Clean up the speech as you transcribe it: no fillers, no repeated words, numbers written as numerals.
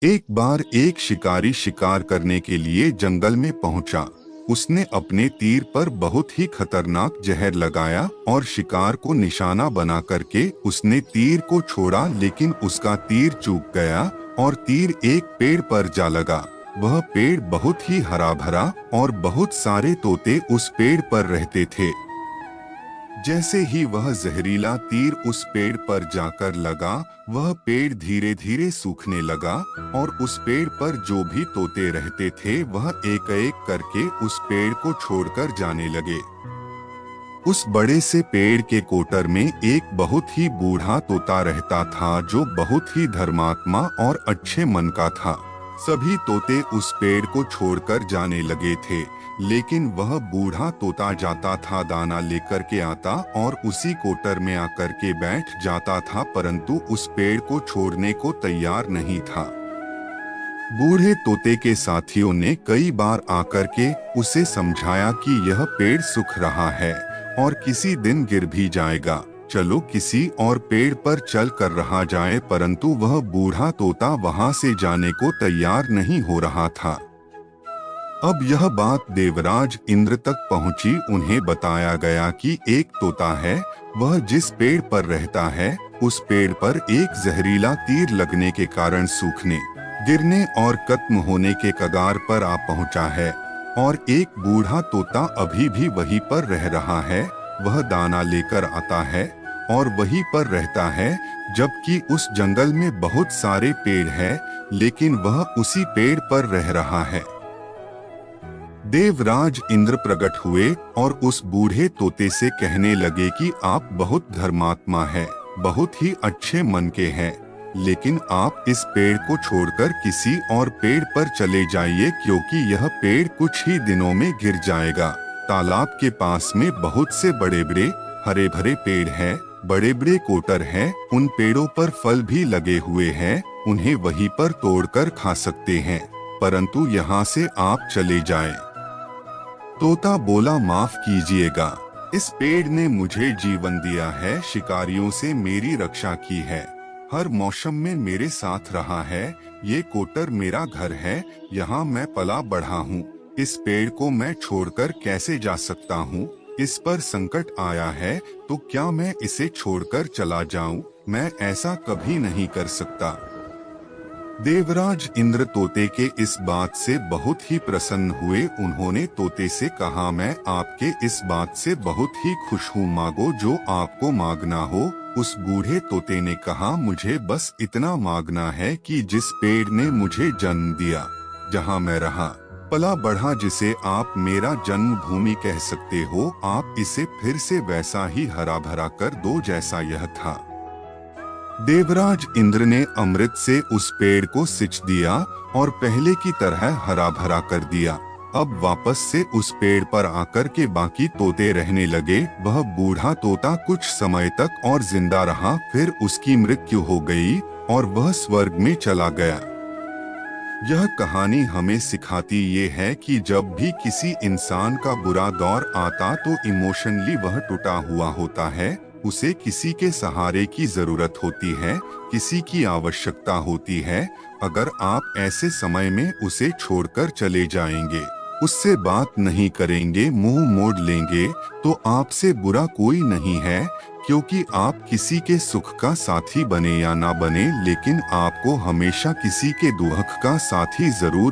एक बार एक शिकारी शिकार करने के लिए जंगल में पहुंचा। उसने अपने तीर पर बहुत ही खतरनाक जहर लगाया और शिकार को निशाना बना करके उसने तीर को छोड़ा, लेकिन उसका तीर चूक गया और तीर एक पेड़ पर जा लगा। वह पेड़ बहुत ही हरा भरा और बहुत सारे तोते उस पेड़ पर रहते थे। जैसे ही वह जहरीला तीर उस पेड़ पर जाकर लगा, वह पेड़ धीरे धीरे सूखने लगा और उस पेड़ पर जो भी तोते रहते थे वह एक एक करके उस पेड़ को छोड़कर जाने लगे। उस बड़े से पेड़ के कोटर में एक बहुत ही बूढ़ा तोता रहता था जो बहुत ही धर्मात्मा और अच्छे मन का था। सभी तोते उस पेड़ को छोड़कर जाने लगे थे, लेकिन वह बूढ़ा तोता जाता था, दाना लेकर के आता और उसी कोटर में आकर के बैठ जाता था, परंतु उस पेड़ को छोड़ने को तैयार नहीं था। बूढ़े तोते के साथियों ने कई बार आकर के उसे समझाया कि यह पेड़ सूख रहा है और किसी दिन गिर भी जाएगा, चलो किसी और पेड़ पर चल कर रहा जाए, परंतु वह बूढ़ा तोता वहां से जाने को तैयार नहीं हो रहा था। अब यह बात देवराज इंद्र तक पहुंची। उन्हें बताया गया कि एक तोता है, वह जिस पेड़ पर रहता है उस पेड़ पर एक जहरीला तीर लगने के कारण सूखने, गिरने और खत्म होने के कगार पर आ पहुंचा है और एक बूढ़ा तोता अभी भी वहीं पर रह रहा है। वह दाना लेकर आता है और वहीं पर रहता है, जबकि उस जंगल में बहुत सारे पेड़ हैं, लेकिन वह उसी पेड़ पर रह रहा है। देवराज इंद्र प्रकट हुए और उस बूढ़े तोते से कहने लगे कि आप बहुत धर्मात्मा हैं, बहुत ही अच्छे मन के हैं, लेकिन आप इस पेड़ को छोड़कर किसी और पेड़ पर चले जाइए, क्योंकि यह पेड़ कुछ ही दिनों में गिर जाएगा। तालाब के पास में बहुत से बड़े बड़े हरे भरे पेड़ हैं, बड़े बड़े कोटर हैं, उन पेड़ों पर फल भी लगे हुए हैं, उन्हें वहीं पर तोड़कर खा सकते हैं, परंतु यहाँ से आप चले जाएं। तोता बोला, माफ कीजिएगा, इस पेड़ ने मुझे जीवन दिया है, शिकारियों से मेरी रक्षा की है, हर मौसम में मेरे साथ रहा है, ये कोटर मेरा घर है, यहाँ मैं पला बढ़ा हूँ, इस पेड़ को मैं छोड़कर कैसे जा सकता हूँ? इस पर संकट आया है तो क्या मैं इसे छोड़कर चला जाऊं? मैं ऐसा कभी नहीं कर सकता। देवराज इंद्र तोते के इस बात से बहुत ही प्रसन्न हुए। उन्होंने तोते से कहा, मैं आपके इस बात से बहुत ही खुश हूँ, मांगो जो आपको मांगना हो। उस बूढ़े तोते ने कहा, मुझे बस इतना मांगना है कि जिस पेड़ ने मुझे जन्म दिया, जहाँ मैं रहा पला बढ़ा, जिसे आप मेरा जन्मभूमि कह सकते हो, आप इसे फिर से वैसा ही हरा भरा कर दो जैसा यह था। देवराज इंद्र ने अमृत से उस पेड़ को सिंच दिया और पहले की तरह हरा भरा कर दिया। अब वापस से उस पेड़ पर आकर के बाकी तोते रहने लगे। वह बूढ़ा तोता कुछ समय तक और जिंदा रहा, फिर उसकी मृत्यु हो गई और वह स्वर्ग में चला गया। यह कहानी हमें सिखाती ये है कि जब भी किसी इंसान का बुरा दौर आता तो इमोशनली वह टूटा हुआ होता है, उसे किसी के सहारे की जरूरत होती है, किसी की आवश्यकता होती है। अगर आप ऐसे समय में उसे छोड़कर चले जाएंगे, उससे बात नहीं करेंगे, मुंह मोड़ लेंगे, तो आपसे बुरा कोई नहीं है, क्योंकि आप किसी के सुख का साथी बने या ना बने, लेकिन आपको हमेशा किसी के दुख का साथी जरूर